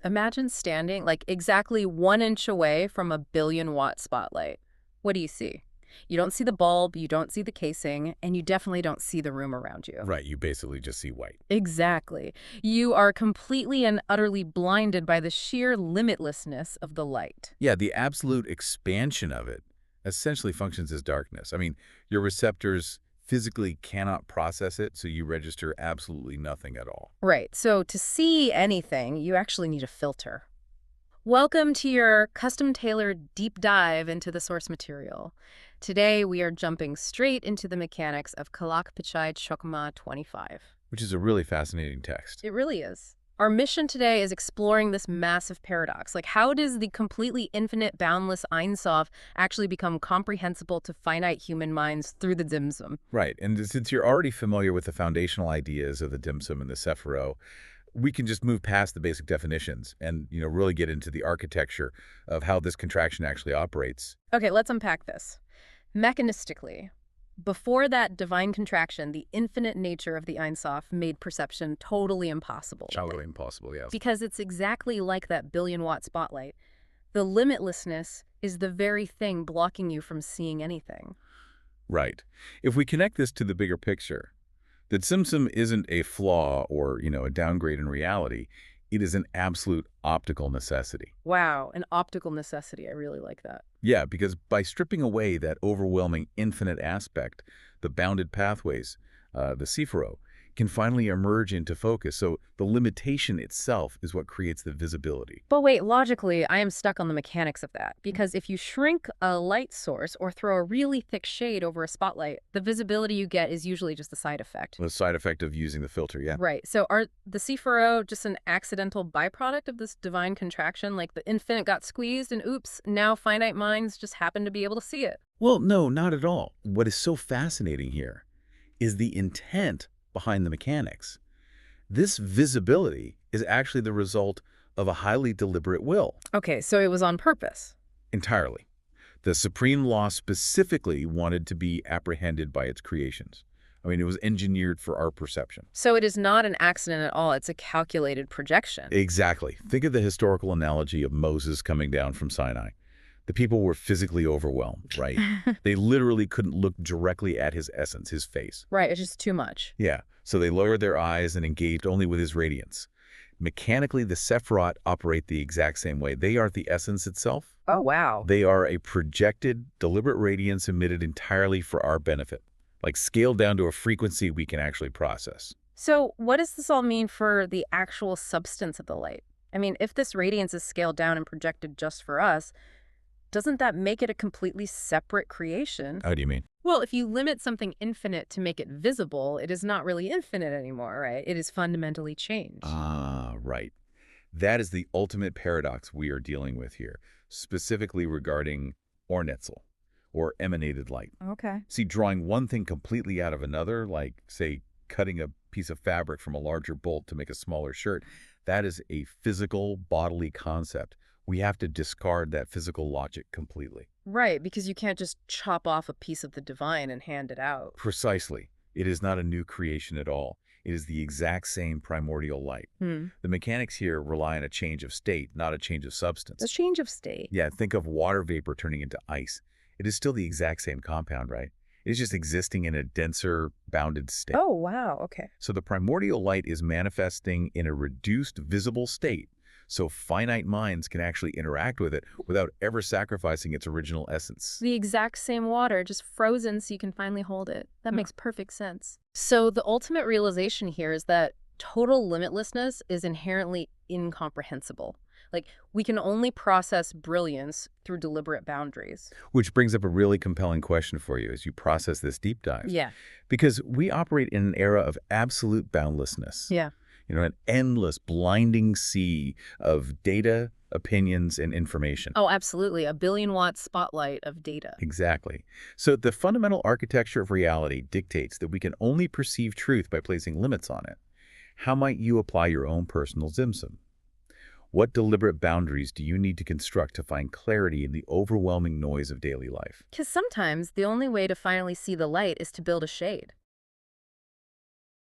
Imagine standing like exactly 1 inch away from a billion-watt spotlight. What do you see? You don't see the bulb, you don't see the casing, and you definitely don't see the room around you. Right, you basically just see white. Exactly. You are completely and utterly blinded by the sheer limitlessness of the light. Yeah, the absolute expansion of it essentially functions as darkness. I mean, your receptors physically cannot process it, so you register absolutely nothing at all. Right. So to see anything, you actually need a filter. Welcome to your custom-tailored deep dive into the source material. Today, we are jumping straight into the mechanics of Klach Pitchei Chochma 25. Which is a really fascinating text. It really is. Our mission today is exploring this massive paradox. Like, how does the completely infinite, boundless Ein Sof actually become comprehensible to finite human minds through the dim sum? Right, and since you're already familiar with the foundational ideas of the dim sum and the Sefaria, we can just move past the basic definitions and, really get into the architecture of how this contraction actually operates. Okay, let's unpack this. Mechanistically, before that divine contraction, the infinite nature of the Ein Sof made perception totally impossible. Totally impossible, yes. Because it's exactly like that billion-watt spotlight. The limitlessness is the very thing blocking you from seeing anything. Right. If we connect this to the bigger picture, that Tzimtzum isn't a flaw or, a downgrade in reality. It is an absolute optical necessity. Wow, an optical necessity. I really like that. Yeah, because by stripping away that overwhelming infinite aspect, the bounded pathways, the Sefaria, can finally emerge into focus. So the limitation itself is what creates the visibility. But wait, logically, I am stuck on the mechanics of that. Because if you shrink a light source or throw a really thick shade over a spotlight, the visibility you get is usually just a side effect. The side effect of using the filter, yeah. Right. So are the Sefaria just an accidental byproduct of this divine contraction? Like the infinite got squeezed and oops, now finite minds just happen to be able to see it? Well, no, not at all. What is so fascinating here is the intent behind the mechanics. This visibility is actually the result of a highly deliberate will. Okay, so it was on purpose. Entirely. The supreme law specifically wanted to be apprehended by its creations. I mean, it was engineered for our perception. So it is not an accident at all. It's a calculated projection. Exactly. Think of the historical analogy of Moses coming down from Sinai. The people were physically overwhelmed, right? They literally couldn't look directly at his essence, his face. Right, it's just too much. Yeah, so they lowered their eyes and engaged only with his radiance. Mechanically, the Sephirot operate the exact same way. They are the essence itself. Oh, wow. They are a projected, deliberate radiance emitted entirely for our benefit, like scaled down to a frequency we can actually process. So what does this all mean for the actual substance of the light? I mean, if this radiance is scaled down and projected just for us, doesn't that make it a completely separate creation? How do you mean? Well, if you limit something infinite to make it visible, it is not really infinite anymore, right? It is fundamentally changed. Ah, right. That is the ultimate paradox we are dealing with here, specifically regarding Ornetzel, or emanated light. Okay. See, drawing one thing completely out of another, like, say, cutting a piece of fabric from a larger bolt to make a smaller shirt, that is a physical, bodily concept. We have to discard that physical logic completely. Right, because you can't just chop off a piece of the divine and hand it out. Precisely. It is not a new creation at all. It is the exact same primordial light. The mechanics here rely on a change of state, not a change of substance. The change of state. Yeah, think of water vapor turning into ice. It is still the exact same compound, right? It is just existing in a denser, bounded state. Oh, wow. Okay. So the primordial light is manifesting in a reduced, visible state, so finite minds can actually interact with it without ever sacrificing its original essence. The exact same water, just frozen so you can finally hold it. That makes perfect sense. So the ultimate realization here is that total limitlessness is inherently incomprehensible. Like, we can only process brilliance through deliberate boundaries. Which brings up a really compelling question for you as you process this deep dive. Yeah. Because we operate in an era of absolute boundlessness. Yeah. An endless, blinding sea of data, opinions, and information. Oh, absolutely. A billion-watt spotlight of data. Exactly. So the fundamental architecture of reality dictates that we can only perceive truth by placing limits on it. How might you apply your own personal Tzimtzum? What deliberate boundaries do you need to construct to find clarity in the overwhelming noise of daily life? Because sometimes the only way to finally see the light is to build a shade.